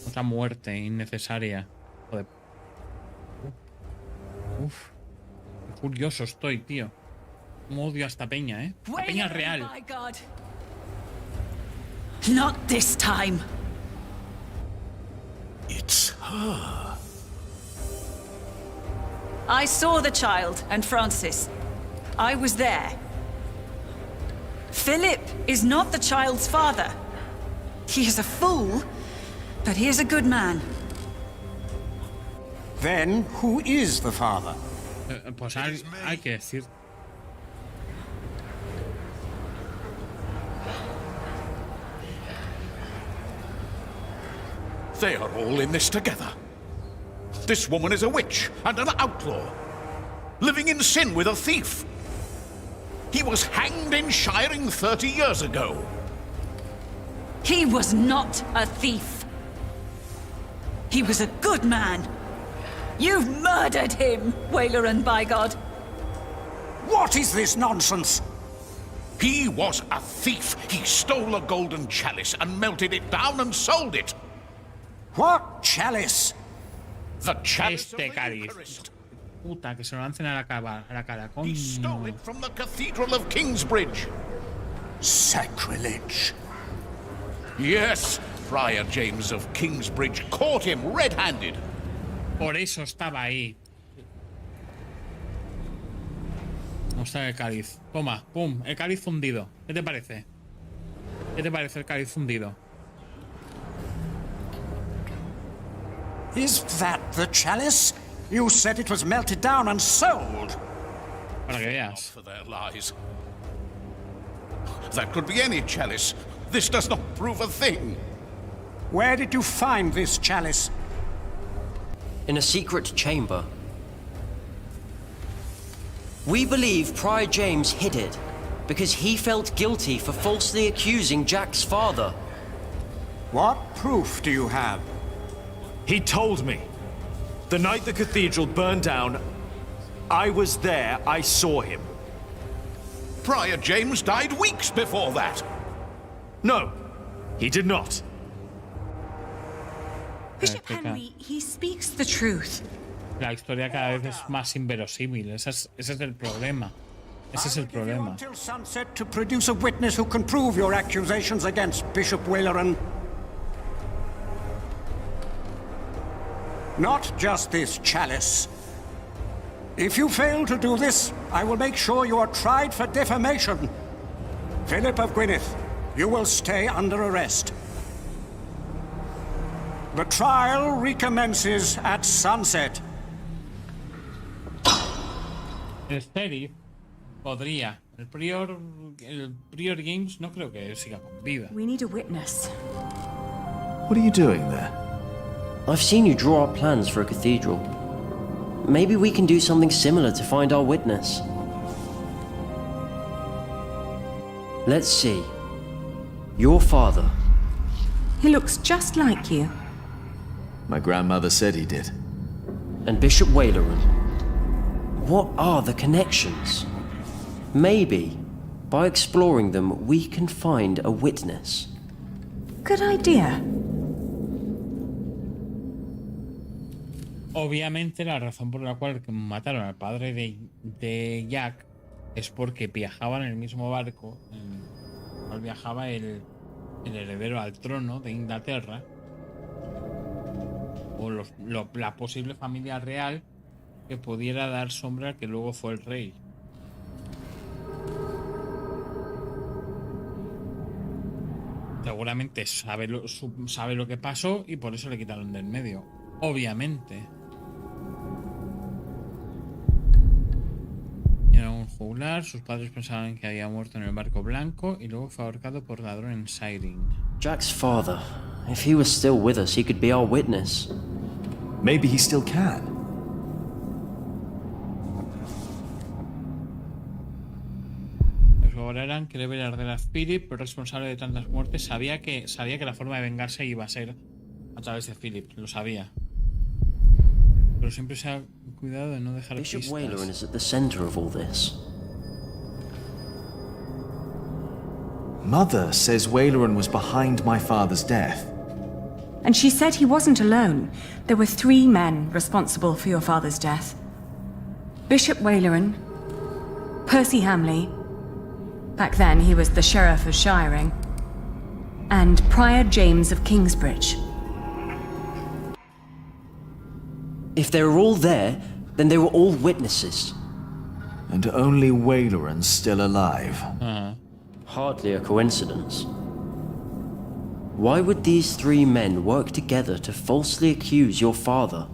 Otra muerte innecesaria. Joder. Uf. Qué furioso estoy, tío. Cómo odio a esta peña, ¿eh? La peña real. My God. Not this time. It's her. I saw the child and Francis. I was there. Philip is not the child's father. He is a fool, but he is a good man. Then, who is the father? Pues hay que decir. They are all in this together. This woman is a witch and an outlaw, living in sin with a thief. He was hanged in Shiring 30 years ago. He was not a thief. He was a good man. You've murdered him, Waileran, by God. What is this nonsense? He was a thief. He stole a golden chalice and melted it down and sold it. What chalice? The chalice of the cáliz. Eucharist. Puta, que se lo lancen a la cara. He stole it from the Cathedral of Kingsbridge. Sacrilege. Yes, Friar James of Kingsbridge caught him red-handed. Por eso estaba ahí. Mostrar el cáliz. Toma, pum, el cáliz fundido. ¿Qué te parece? ¿Qué te parece el cáliz fundido? Is that the chalice? You said it was melted down and sold. Para que veas. For their lies. That could be any chalice. This does not prove a thing. Where did you find this chalice? In a secret chamber. We believe Prior James hid it because he felt guilty for falsely accusing Jack's father. What proof do you have? He told me. The night the cathedral burned down, I was there, I saw him. Prior James died weeks before that. No, he did not. Bishop Henry, he speaks the truth. La historia cada vez es más inverosímil. Ese es el problema. Ese es el problema. Until sunset to produce a witness who can prove your accusations against Bishop Waileran. Not just this chalice. If you fail to do this, I will make sure you are tried for defamation. Philip of Gwynedd, you will stay under arrest. The trial recommences at sunset. El sheriff podría. El Prior Games no creo que siga con vida. We need a witness. What are you doing there? I've seen you draw up plans for a cathedral. Maybe we can do something similar to find our witness. Let's see. Your father. He looks just like you. My grandmother said he did. And Bishop Waileran. What are the connections? Maybe, by exploring them, we can find a witness. Good idea. Obviamente la razón por la cual mataron al padre de Jack es porque viajaban en el mismo barco en el cual viajaba el heredero al trono de Inglaterra o la posible familia real que pudiera dar sombra al que luego fue el rey. Seguramente sabe lo que pasó y por eso le quitaron del medio. Obviamente. Era un juglar, sus padres pensaban que había muerto en el barco blanco y luego fue ahorcado por ladrón en Siring. Jack's father. If he was still with us, he could be our witness. Maybe he still can. Los Goreran quiere ver arder a Philip, pero responsable de tantas muertes, sabía que la forma de vengarse iba a ser a través de Philip, lo sabía. Pero siempre se ha cuidado de no dejar Bishop pistas. Waileran is at the center of all this. Mother says Waileran was behind my father's death. And she said he wasn't alone. There were 3 men responsible for your father's death. Bishop Waileran, Percy Hamley, back then he was the Sheriff of Shiring, and Prior James of Kingsbridge. If they were all there, then they were all witnesses. And only Waileran's still alive. Hardly a coincidence. Why would these 3 men work together to falsely accuse your father?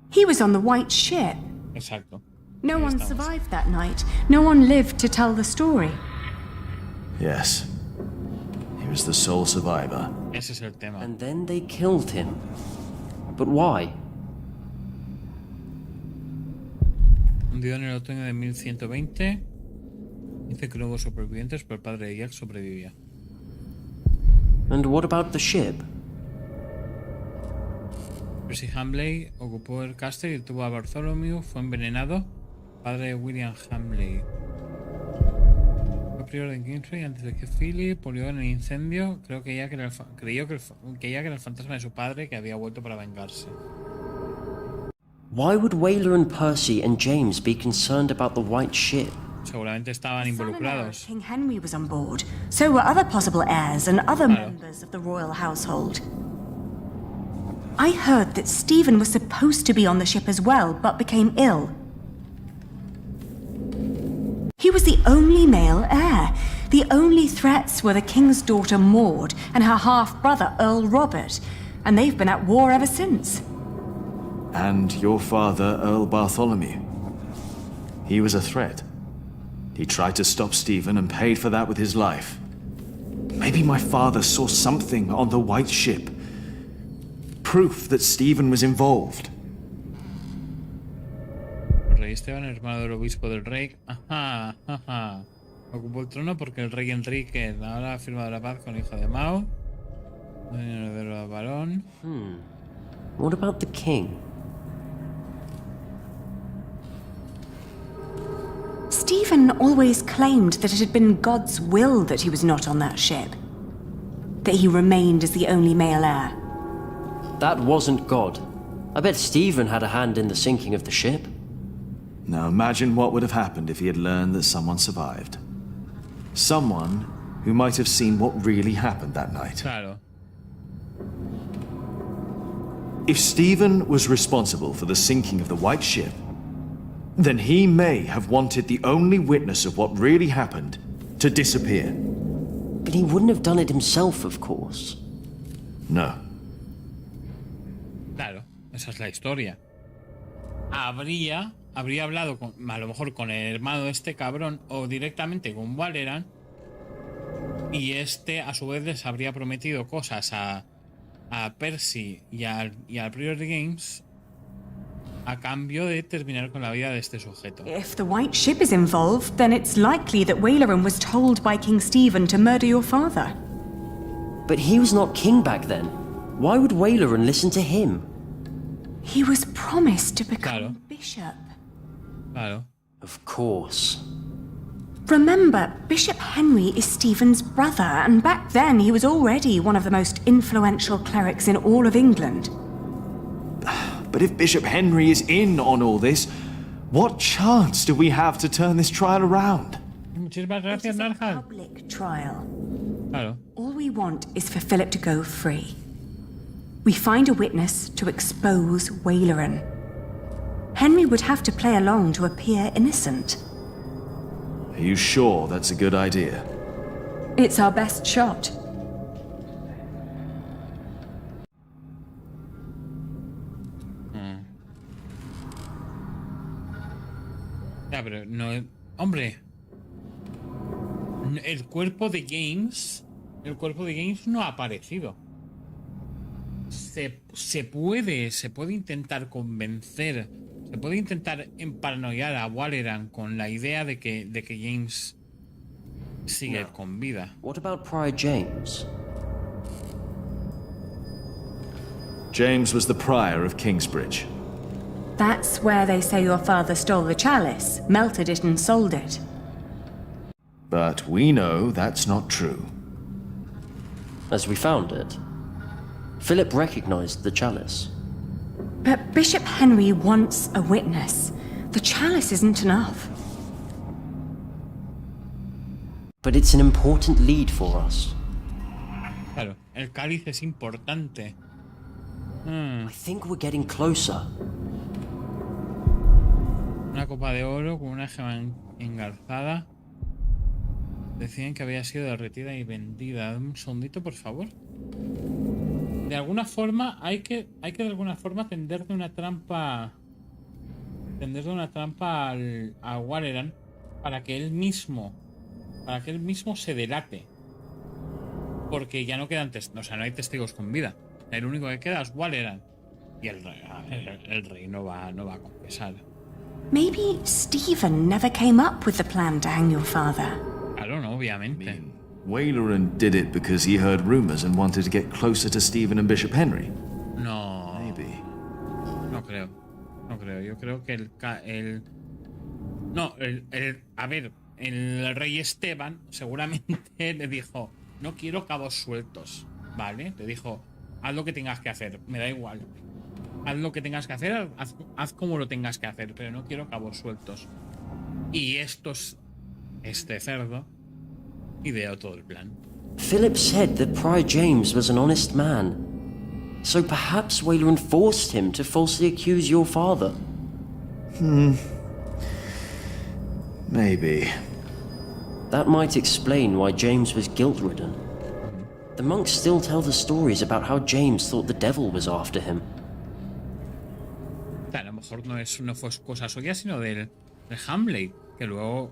He was on the White Ship. Exacto. No one survived that night. No one lived to tell the story. Yes. He was the sole survivor. Ese es el tema. And then they killed him. But why? hundido en el otoño de 1120. Dice que no hubo supervivientes, pero el padre de Jack sobrevivió. And what about the ship? Percy Hamley ocupó el castle y tuvo a Bartholomew, fue envenenado. Padre de William Hamley. Fue prior de Kingsbury antes de que Philip murió en el incendio. Creo que creyó que era el fantasma de su padre que había vuelto para vengarse. Why would Whaler and Percy and James be concerned about the white ship? Seguramente estaban involucrados. King Henry was on board. So were other possible heirs and other members of the royal household. I heard that Stephen was supposed to be on the ship as well, but became ill. He was the only male heir. The only threats were the king's daughter Maud and her half-brother Earl Robert, and they've been at war ever since. And your father, Earl Bartholomew. He was a threat. He tried to stop Stephen and paid for that with his life. Maybe my father saw something on the white ship. Proof that Stephen was involved. El rey Esteban, hermano del obispo del rey. Ajá, ajá. Ocupó el trono porque el rey Enrique ahora ha firmado la paz con el hijo de Mao. El heredero de varón. What about the king? Stephen always claimed that it had been God's will that he was not on that ship. That he remained as the only male heir. That wasn't God. I bet Stephen had a hand in the sinking of the ship. Now imagine what would have happened if he had learned that someone survived. Someone who might have seen what really happened that night. Claro. If Stephen was responsible for the sinking of the white ship, then he may have wanted the only witness of what really happened to disappear. But he wouldn't have done it himself, of course. No. Claro, esa es la historia. Habría hablado a lo mejor con el hermano de este cabrón o directamente con Valeran, y este a su vez les habría prometido cosas a Percy y al Prior Games a cambio de terminar con la vida de este sujeto. If the white ship is involved, then it's likely that Waleran was told by King Stephen to murder your father. But he was not king back then. Why would Waleran listen to him? He was promised to become bishop. Claro. Of course. Remember, Bishop Henry is Stephen's brother, and back then he was already one of the most influential clerics in all of England. But if Bishop Henry is in on all this, what chance do we have to turn this trial around? Muchísimas gracias, Narja. Public trial. Claro. All we want is for Philip to go free. We find a witness to expose Waleran. Henry would have to play along to appear innocent. Are you sure that's a good idea? It's our best shot. Ya, pero no... Hombre. El cuerpo de James no ha aparecido. Se puede intentar convencer, se puede intentar emparanoiar a Waleran con la idea de que James sigue con vida. What about Prior James? James was the prior of Kingsbridge. That's where they say your father stole the chalice, melted it and sold it. But we know that's not true. As we found it, Philip recognized the chalice. But Bishop Henry wants a witness. The chalice isn't enough. But it's an important lead for us. Claro, el cáliz es importante. I think we're getting closer. Una copa de oro con una gema engarzada. Decían que había sido derretida y vendida. Un segundito, por favor. De alguna forma hay que de alguna forma tender de una trampa a Waleran para que él mismo se delate, porque ya no quedan no hay testigos con vida. El único que queda es Waleran y el rey no va a confesar. Maybe Stephen never came up with the plan to hang your father. Claro, no, obviamente. Waleran did it because he heard rumors and wanted to get closer to Stephen and Bishop Henry. No. Maybe. No creo. No creo. Yo creo que a ver, el rey Esteban seguramente le dijo, no quiero cabos sueltos, ¿vale? Le dijo, haz lo que tengas que hacer, me da igual. Haz lo que tengas que hacer, haz como lo tengas que hacer, pero no quiero cabos sueltos. Y este cerdo ideó todo el plan. Philip said that Prior James was an honest man. So perhaps Waleran forced him to falsely accuse your father. Maybe. That might explain why James was guilt-ridden. The monks still tell the stories about how James thought the devil was after him. A lo mejor no fue cosa suya, sino del Hamley, que luego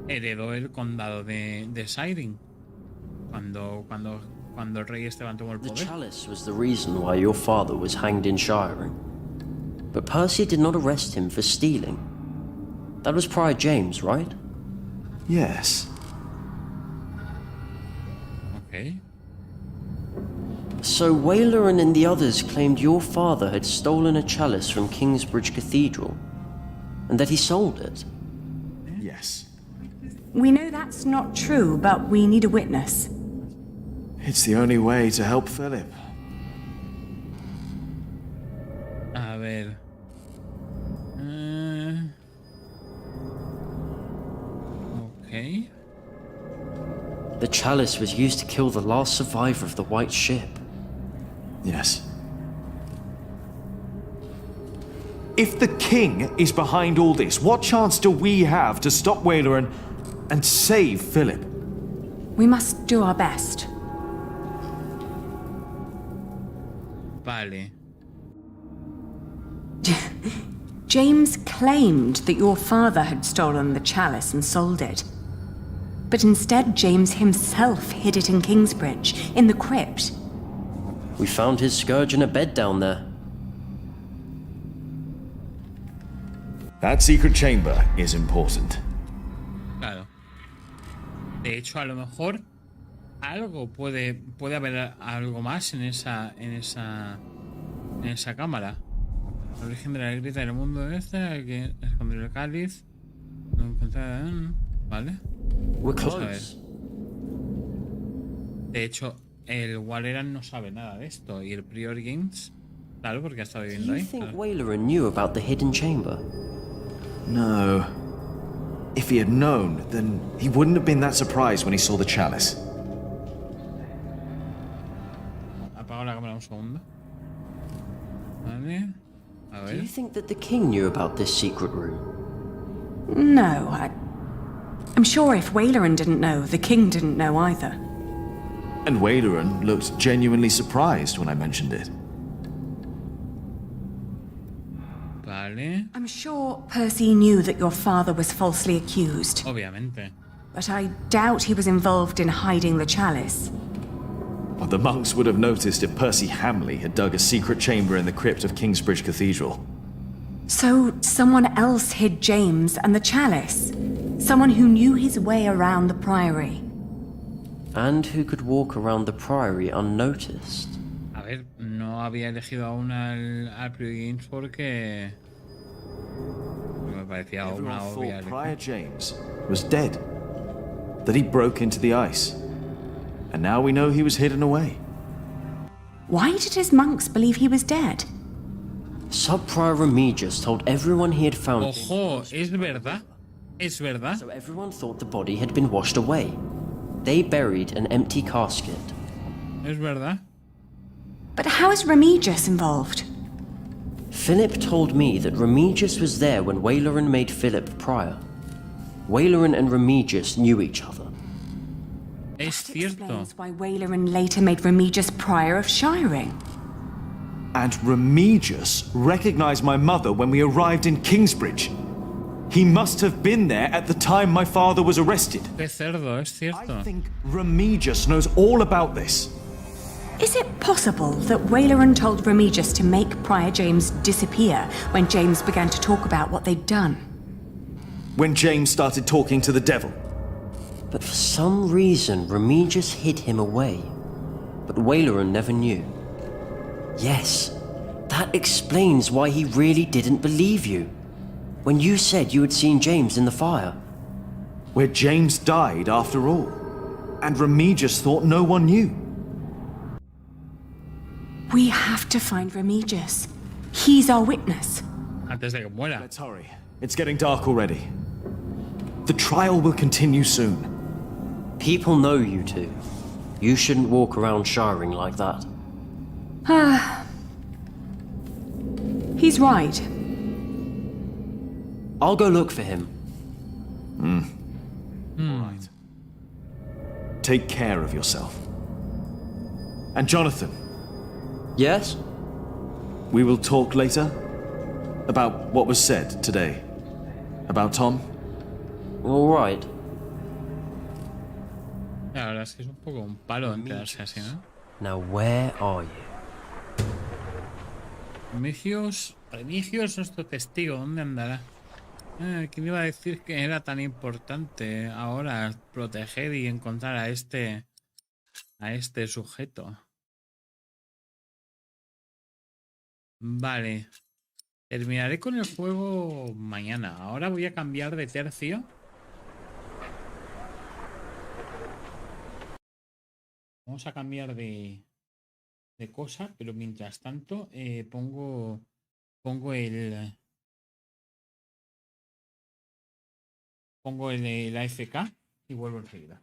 heredó el condado de Siren cuando el rey Esteban tomó el The poder. chalice was the reason why your father was hanged in Shiring. But Percy did not arrest him for stealing. That was Prior James, right? Yes. Okay. So Waleran and the others claimed your father had stolen a chalice from Kingsbridge Cathedral, and that he sold it. Yes. We know that's not true, but we need a witness. It's the only way to help Philip. A ver. Okay. The chalice was used to kill the last survivor of the White Ship. Yes. If the king is behind all this, what chance do we have to stop Waleran and save Philip? We must do our best. Vale. James claimed that your father had stolen the chalice and sold it. But instead, James himself hid it in Kingsbridge, in the crypt. We found his scourge in a bed down there. That secret chamber is important. Claro. De hecho, a lo mejor puede haber algo más en esa cámara. El origen de la grita del mundo hay que esconder el cáliz. No encontrar. Vale. We're Vamos a ver. close. De hecho, el Waleran no sabe nada de esto y el Prior Games, claro, porque ha estado Do viviendo you ahí. think Claro. Waleran knew about the hidden chamber? No. If he had known, then he wouldn't have been that surprised when he saw the chalice. Apago la cámara un segundo. Vale. A Do ver. you think that the king knew about this secret room? No, I'm sure if Waleran didn't know, the king didn't know either. And Waleran looked genuinely surprised when I mentioned it. Vale. I'm sure Percy knew that your father was falsely accused, Obviamente. but I doubt he was involved in hiding the chalice. But the monks would have noticed if Percy Hamley had dug a secret chamber in the crypt of Kingsbridge Cathedral. So someone else hid James and the chalice. Someone who knew his way around the priory. And who could walk around the priory unnoticed? A ver, no había elegido aún al Prior Games porque me parecía una Everyone obvia thought Prior elección. James was dead. That he broke into the ice. And now we know he was hidden away. Why did his monks believe he was dead? Sub-Prior Remigius told everyone he had found. Ojo, es verdad. Es verdad. So everyone thought the body had been washed away. They buried an empty casket. Es verdad. But how is Remigius involved? Philip told me that Remigius was there when Waleran made Philip prior. Waleran and Remigius knew each other. Es cierto. Explains why Waleran later made Remigius prior of Shiring. And Remigius recognized my mother when we arrived in Kingsbridge. He must have been there at the time my father was arrested. Qué cerdo, es cierto. I think Remigius knows all about this. Is it possible that Waleran told Remigius to make Prior James disappear when James began to talk about what they'd done? When James started talking to the devil. But for some reason, Remigius hid him away. But Waleran never knew. Yes, that explains why he really didn't believe you. When you said you had seen James in the fire. Where James died after all. And Remigius thought no one knew. We have to find Remigius. He's our witness. Antes de que muera. Let's hurry. It's getting dark already. The trial will continue soon. People know you two. You shouldn't walk around shiring like that. He's right. I'll go look for him. All right. Take care of yourself. And Jonathan. Yes? We will talk later about what was said today. About Tom. All right. La verdad es que es un poco un palo enterarse así, ¿no? Now where are you? Remigius es nuestro testigo. ¿Dónde andará? ¿Quién iba a decir que era tan importante ahora proteger y encontrar a este sujeto? Vale. Terminaré con el juego mañana. Ahora voy a cambiar de tercio. Vamos a cambiar de cosa, pero mientras tanto pongo el AFK y vuelvo enseguida.